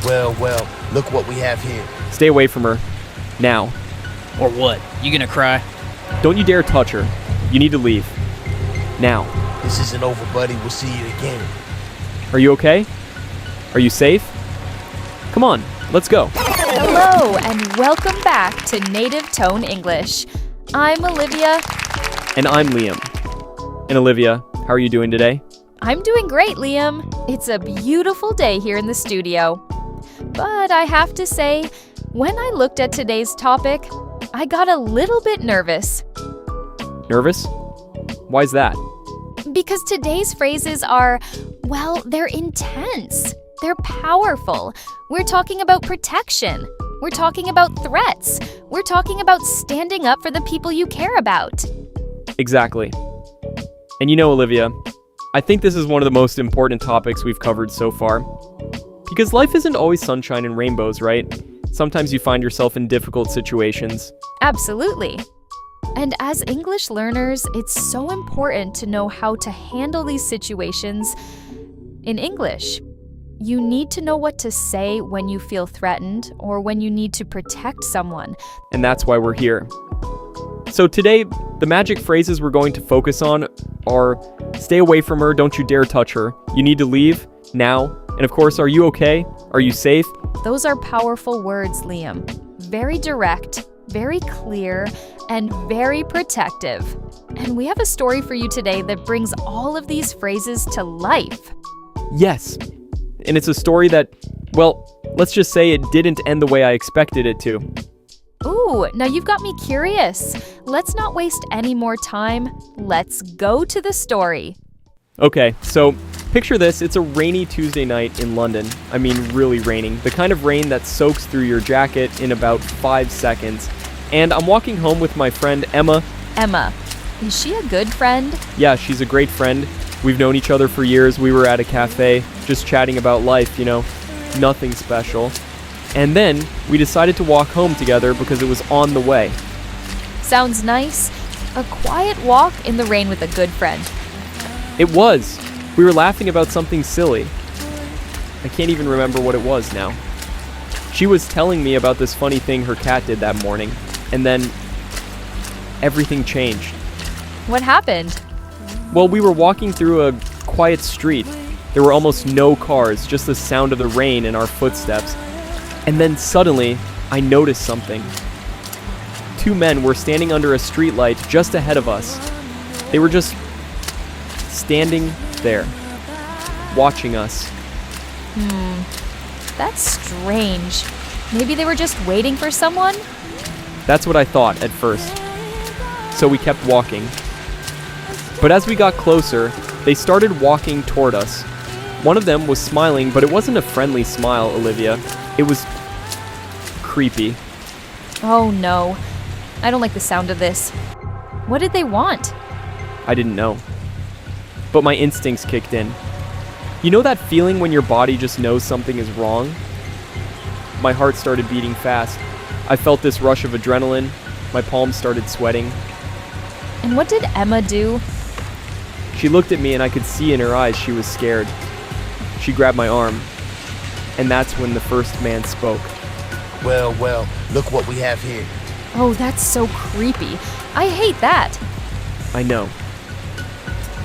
Well, look what we have here. Stay away from her. Now. Or what? You gonna cry? Don't you dare touch her. You need to leave. Now. This isn't over, buddy. We'll see you again. Are you okay? Are you safe? Come on, let's go. Hello, and welcome back to Native Tone English. I'm Olivia. And I'm Liam. And Olivia, how are you doing today? I'm doing great, Liam. It's a beautiful day here in the studio. But I have to say, when I looked at today's topic, I got a little bit nervous. Nervous? Why's that? Because today's phrases are, well, they're intense. They're powerful. We're talking about protection. We're talking about threats. We're talking about standing up for the people you care about. Exactly. And you know, Olivia, I think this is one of the most important topics we've covered so far. Because life isn't always sunshine and rainbows, right? Sometimes you find yourself in difficult situations. Absolutely. And as English learners, it's so important to know how to handle these situations in English. You need to know what to say when you feel threatened or when you need to protect someone. And that's why we're here. So today, the magic phrases we're going to focus on are stay away from her, don't you dare touch her, you need to leave, now, and of course, are you okay? Are you safe? Those are powerful words, Liam. Very direct, very clear, and very protective. And we have a story for you today that brings all of these phrases to life. Yes. And it's a story that, well, let's just say it didn't end the way I expected it to. Ooh, now you've got me curious. Let's not waste any more time. Let's go to the story. Okay, so picture this. It's a rainy Tuesday night in London. I mean, really raining. The kind of rain that soaks through your jacket in about 5 seconds. And I'm walking home with my friend Emma. Emma, is she a good friend? Yeah, she's a great friend. We've known each other for years. We were at a cafe, just chatting about life, nothing special. And then we decided to walk home together because it was on the way. Sounds nice. A quiet walk in the rain with a good friend. It was. We were laughing about something silly. I can't even remember what it was now. She was telling me about this funny thing her cat did that morning, and then everything changed. What happened? Well, we were walking through a quiet street. There were almost no cars, just the sound of the rain and our footsteps. And then suddenly, I noticed something. 2 men were standing under a streetlight just ahead of us. They were just standing there, watching us. That's strange. Maybe they were just waiting for someone? That's what I thought at first. So we kept walking. But as we got closer, they started walking toward us. One of them was smiling, but it wasn't a friendly smile, Olivia. It was creepy. Oh no. I don't like the sound of this. What did they want? I didn't know. But my instincts kicked in. You know that feeling when your body just knows something is wrong? My heart started beating fast. I felt this rush of adrenaline. My palms started sweating. And what did Emma do? She looked at me and I could see in her eyes she was scared. She grabbed my arm. And that's when the first man spoke. Well, look what we have here. Oh, that's so creepy. I hate that. I know.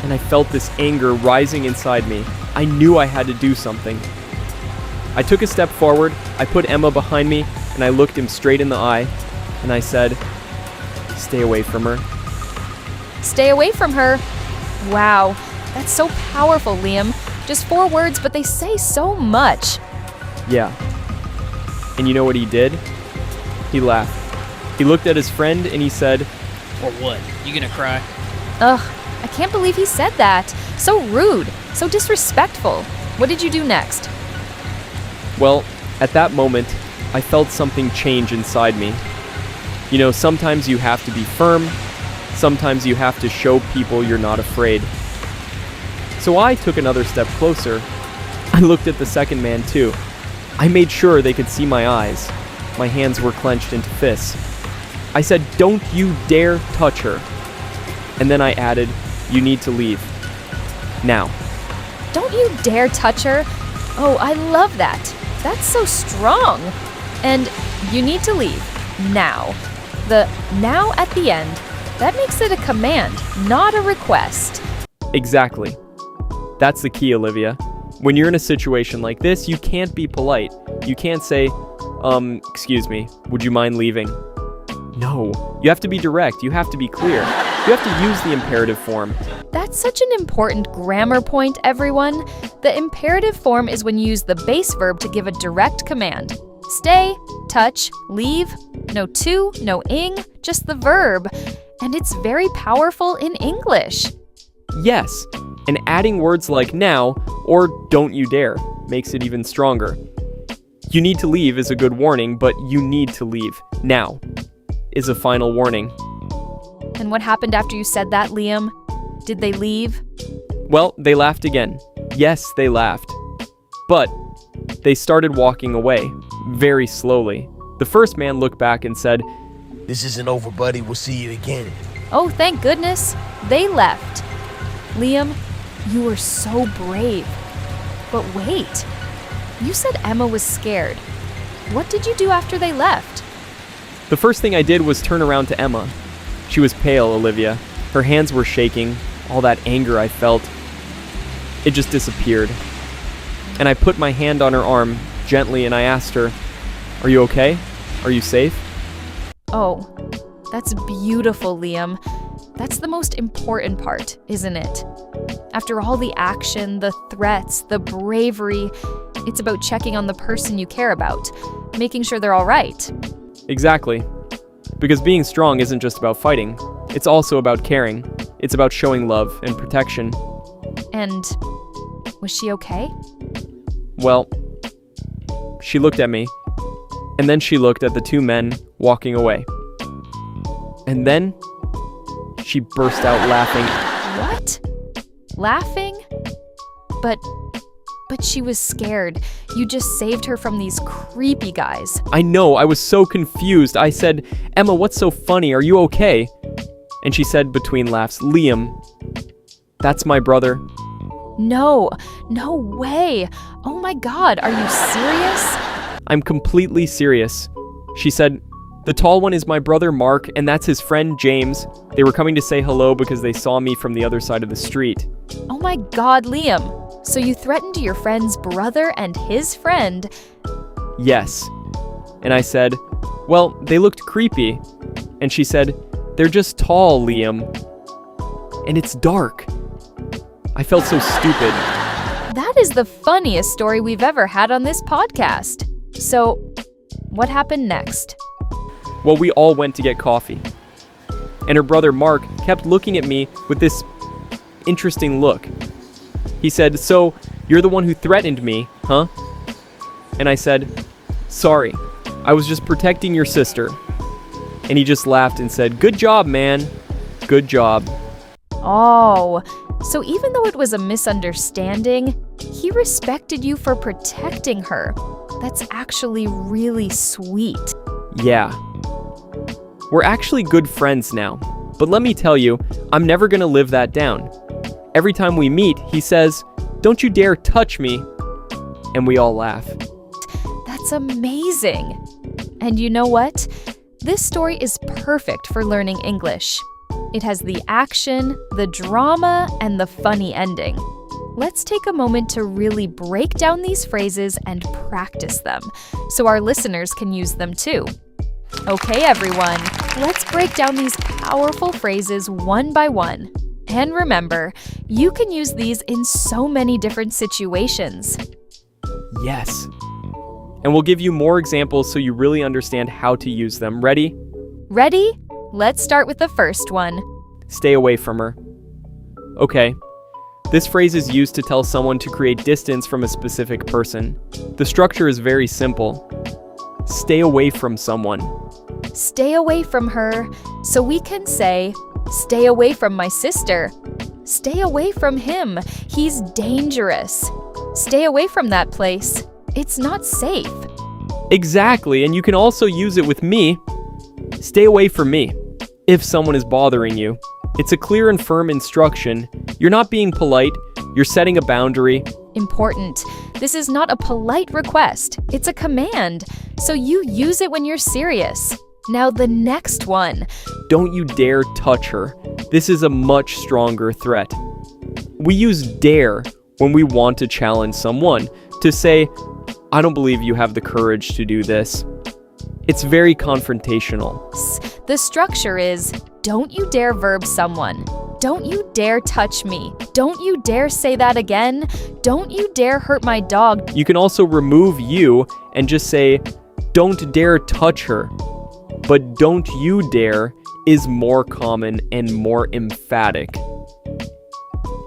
And I felt this anger rising inside me. I knew I had to do something. I took a step forward, I put Emma behind me, and I looked him straight in the eye, and I said, "Stay away from her." Stay away from her. Wow, that's so powerful, Liam. Just 4 words, but they say so much. Yeah. And you know what he did? He laughed. He looked at his friend and he said, Or what? You gonna cry? Ugh, I can't believe he said that. So rude, so disrespectful. What did you do next? well, at that moment, I felt something change inside me. Sometimes you have to be firm. Sometimes you have to show people you're not afraid. So I took another step closer. I looked at the second man too. I made sure they could see my eyes. My hands were clenched into fists. I said, "Don't you dare touch her." And then I added, "You need to leave. Now." Don't you dare touch her. Oh, I love that. That's so strong. And you need to leave. Now. The now at the end, that makes it a command, not a request. Exactly. That's the key, Olivia. When you're in a situation like this, you can't be polite. You can't say, excuse me, would you mind leaving? No, you have to be direct. You have to be clear. You have to use the imperative form. That's such an important grammar point, everyone. The imperative form is when you use the base verb to give a direct command. Stay, touch, leave, no to, no ing, just the verb. And it's very powerful in English. Yes, and adding words like now or don't you dare makes it even stronger. You need to leave is a good warning, but you need to leave now is a final warning. And what happened after you said that, Liam? Did they leave? Well, they laughed again. Yes, they laughed. But they started walking away, very slowly. The first man looked back and said, This isn't over, buddy. We'll see you again. Oh, thank goodness. They left. Liam, you were so brave. But wait, you said Emma was scared. What did you do after they left? The first thing I did was turn around to Emma. She was pale, Olivia. Her hands were shaking. All that anger I felt, it just disappeared. And I put my hand on her arm gently and I asked her, Are you okay? Are you safe? Oh, that's beautiful, Liam. That's the most important part, isn't it? After all the action, the threats, the bravery, it's about checking on the person you care about, making sure they're all right. Exactly. Because being strong isn't just about fighting. It's also about caring. It's about showing love and protection. And was she okay? Well, she looked at me, and then she looked at the two men walking away. And then she burst out laughing. What? Laughing? But she was scared. You just saved her from these creepy guys. I know, I was so confused. I said, Emma, what's so funny? Are you okay? And she said between laughs, Liam, that's my brother. No way. Oh my God, are you serious? I'm completely serious. She said, the tall one is my brother Mark, and that's his friend James. They were coming to say hello because they saw me from the other side of the street. Oh my God, Liam. So you threatened your friend's brother and his friend? Yes. And I said, well, they looked creepy. And she said, they're just tall, Liam. And it's dark. I felt so stupid. That is the funniest story we've ever had on this podcast. So, what happened next? Well, we all went to get coffee. And her brother Mark kept looking at me with this interesting look. He said, so, you're the one who threatened me, huh? And I said, sorry, I was just protecting your sister. And he just laughed and said, good job, man. Good job. Oh, so even though it was a misunderstanding, he respected you for protecting her. That's actually really sweet. Yeah. We're actually good friends now. But let me tell you, I'm never gonna live that down. Every time we meet, he says, don't you dare touch me. And we all laugh. That's amazing. And you know what? This story is perfect for learning English. It has the action, the drama, and the funny ending. Let's take a moment to really break down these phrases and practice them, so our listeners can use them too. Okay, everyone, let's break down these powerful phrases one by one. And remember, you can use these in so many different situations. Yes. And we'll give you more examples so you really understand how to use them. Ready? Ready? Let's start with the first one. Stay away from her. Okay. This phrase is used to tell someone to create distance from a specific person. The structure is very simple. Stay away from someone. Stay away from her. So we can say, stay away from my sister. Stay away from him. He's dangerous. Stay away from that place. It's not safe. Exactly, and you can also use it with me. Stay away from me. If someone is bothering you, it's a clear and firm instruction. You're not being polite, you're setting a boundary, Important. This is not a polite request. It's a command. So you use it when you're serious. Now the next one. Don't you dare touch her. This is a much stronger threat. We use dare when we want to challenge someone, to say, I don't believe you have the courage to do this. It's very confrontational. The structure is, don't you dare verb someone. Don't you dare touch me. Don't you dare say that again. Don't you dare hurt my dog. You can also remove you and just say, don't dare touch her. But don't you dare is more common and more emphatic.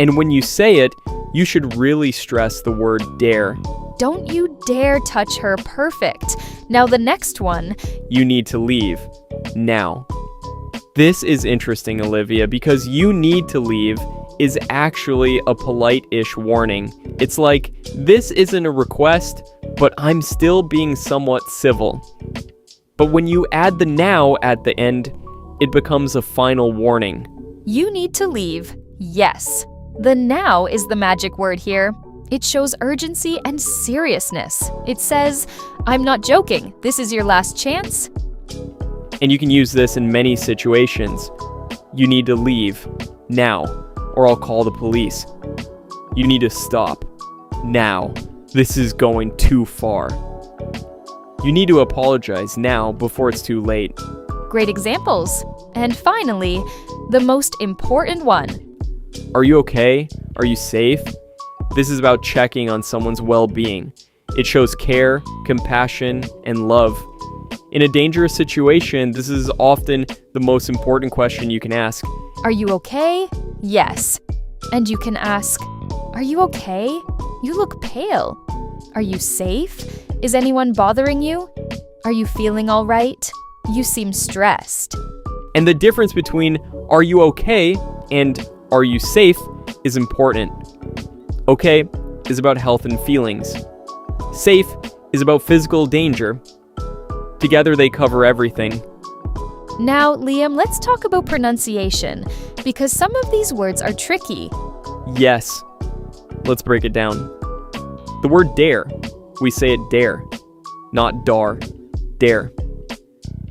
And when you say it, you should really stress the word dare. Don't you dare touch her. Perfect. Now the next one. You need to leave. Now. This is interesting, Olivia, because you need to leave is actually a polite-ish warning. It's like, this isn't a request, but I'm still being somewhat civil. But when you add the now at the end, it becomes a final warning. You need to leave. Yes. The now is the magic word here. It shows urgency and seriousness. It says, I'm not joking. This is your last chance. And you can use this in many situations. You need to leave. Now. Or I'll call the police. You need to stop. Now. This is going too far. You need to apologize now before it's too late. Great examples. And finally, the most important one. Are you okay? Are you safe? This is about checking on someone's well-being. It shows care, compassion, and love. In a dangerous situation, this is often the most important question you can ask. Are you okay? Yes. And you can ask, are you okay? You look pale. Are you safe? Is anyone bothering you? Are you feeling all right? You seem stressed. And the difference between are you okay and are you safe is important. Okay is about health and feelings. Safe is about physical danger. Together they cover everything. Now, Liam, let's talk about pronunciation, because some of these words are tricky. Yes. Let's break it down. The word dare, we say it dare, not dar. Dare.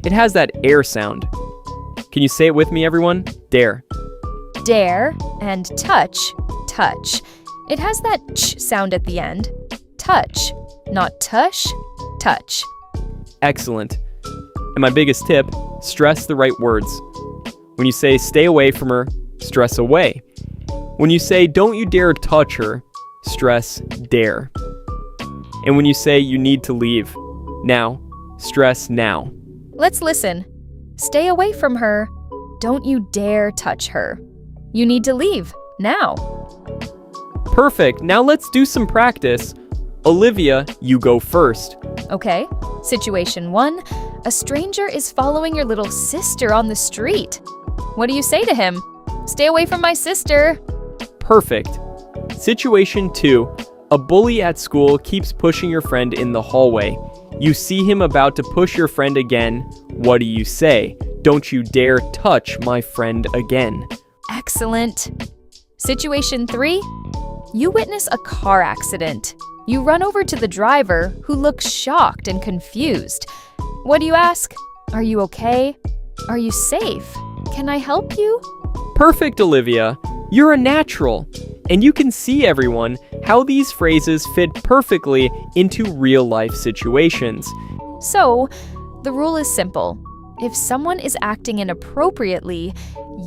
It has that air sound. Can you say it with me, everyone? Dare. Dare and touch, touch. It has that ch sound at the end. Touch, not tush, touch. Excellent. And my biggest tip, stress the right words. When you say stay away from her, stress away. When you say don't you dare touch her, stress dare. And when you say you need to leave, now, stress now. Let's listen. Stay away from her. Don't you dare touch her. You need to leave, now. Perfect. Now let's do some practice. Olivia, you go first. Okay. Situation 1. A stranger is following your little sister on the street. What do you say to him? Stay away from my sister. Perfect. Situation 2. A bully at school keeps pushing your friend in the hallway. You see him about to push your friend again. What do you say? Don't you dare touch my friend again. Excellent. Situation 3. You witness a car accident. You run over to the driver, who looks shocked and confused. What do you ask? Are you okay? Are you safe? Can I help you? Perfect, Olivia. You're a natural. And you can see, everyone, how these phrases fit perfectly into real-life situations. So, the rule is simple. If someone is acting inappropriately,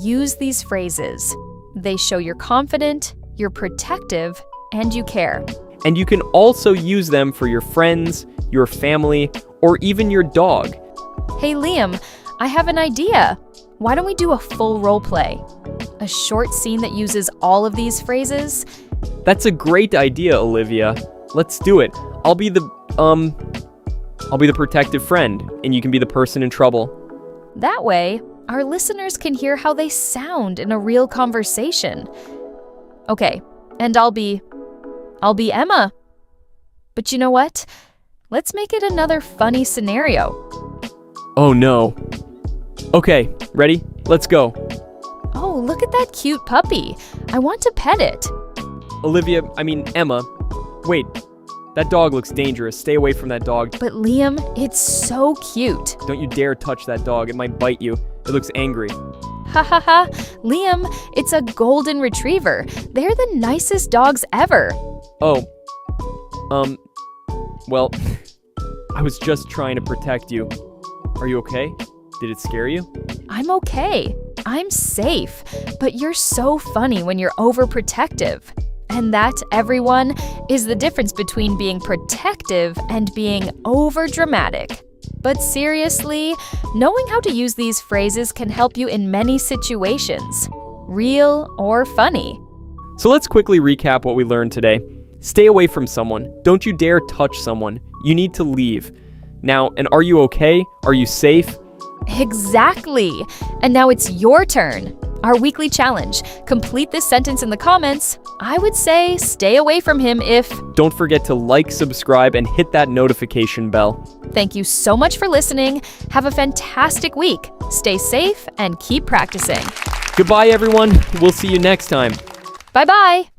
use these phrases. They show you're confident, you're protective, and you care. And you can also use them for your friends, your family, or even your dog. Hey Liam, I have an idea. Why don't we do a full role play? A short scene that uses all of these phrases? That's a great idea, Olivia. Let's do it. I'll be the protective friend, and you can be the person in trouble. That way, our listeners can hear how they sound in a real conversation. Okay, and I'll be Emma. But you know what? Let's make it another funny scenario. Oh no. Okay, ready? Let's go. Oh, look at that cute puppy. I want to pet it. Emma, Wait, that dog looks dangerous. Stay away from that dog. But Liam, it's so cute. Don't you dare touch that dog. It might bite you. It looks angry. Ha ha ha. Liam, it's a golden retriever. They're the nicest dogs ever. Oh. Well, I was just trying to protect you. Are you okay? Did it scare you? I'm okay. I'm safe. But you're so funny when you're overprotective. And that, everyone, is the difference between being protective and being overdramatic. But seriously, knowing how to use these phrases can help you in many situations, real or funny. So let's quickly recap what we learned today. Stay away from someone. Don't you dare touch someone. You need to leave. Now, and are you okay? Are you safe? Exactly. And now it's your turn. Our weekly challenge. Complete this sentence in the comments. I would say stay away from him if... Don't forget to like, subscribe, and hit that notification bell. Thank you so much for listening. Have a fantastic week. Stay safe and keep practicing. Goodbye, everyone. We'll see you next time. Bye-bye.